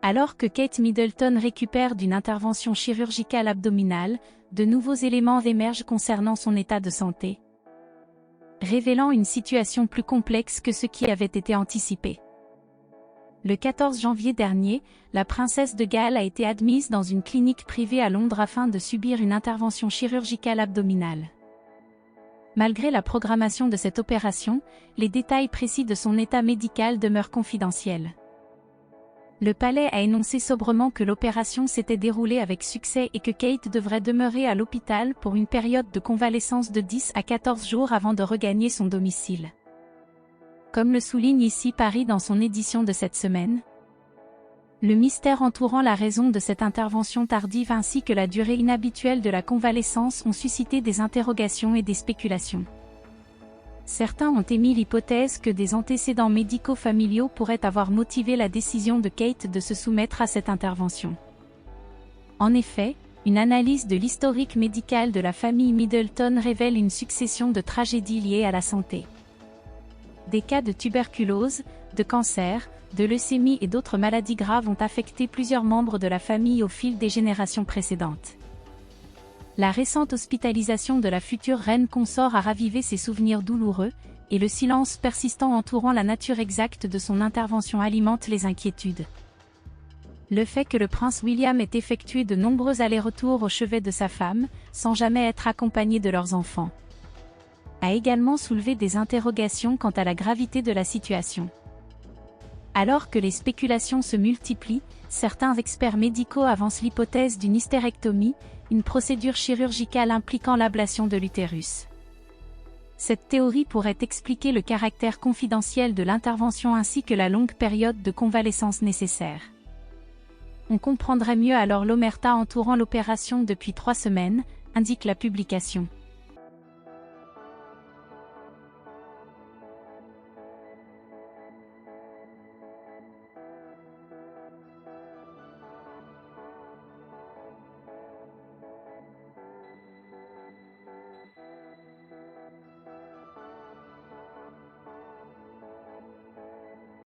Alors que Kate Middleton récupère d'une intervention chirurgicale abdominale, de nouveaux éléments émergent concernant son état de santé, révélant une situation plus complexe que ce qui avait été anticipé. Le 14 janvier dernier, la princesse de Galles a été admise dans une clinique privée à Londres afin de subir une intervention chirurgicale abdominale. Malgré la programmation de cette opération, les détails précis de son état médical demeurent confidentiels. Le palais a énoncé sobrement que l'opération s'était déroulée avec succès et que Kate devrait demeurer à l'hôpital pour une période de convalescence de 10 à 14 jours avant de regagner son domicile. Comme le souligne ici Paris dans son édition de cette semaine, le mystère entourant la raison de cette intervention tardive ainsi que la durée inhabituelle de la convalescence ont suscité des interrogations et des spéculations. Certains ont émis l'hypothèse que des antécédents médicaux familiaux pourraient avoir motivé la décision de Kate de se soumettre à cette intervention. En effet, une analyse de l'historique médical de la famille Middleton révèle une succession de tragédies liées à la santé. Des cas de tuberculose, de cancer, de leucémie et d'autres maladies graves ont affecté plusieurs membres de la famille au fil des générations précédentes. La récente hospitalisation de la future reine consort a ravivé ses souvenirs douloureux, et le silence persistant entourant la nature exacte de son intervention alimente les inquiétudes. Le fait que le prince William ait effectué de nombreux allers-retours au chevet de sa femme, sans jamais être accompagné de leurs enfants, a également soulevé des interrogations quant à la gravité de la situation. Alors que les spéculations se multiplient, certains experts médicaux avancent l'hypothèse d'une hystérectomie, une procédure chirurgicale impliquant l'ablation de l'utérus. Cette théorie pourrait expliquer le caractère confidentiel de l'intervention ainsi que la longue période de convalescence nécessaire. On comprendrait mieux alors l'omerta entourant l'opération depuis 3 semaines, indique la publication.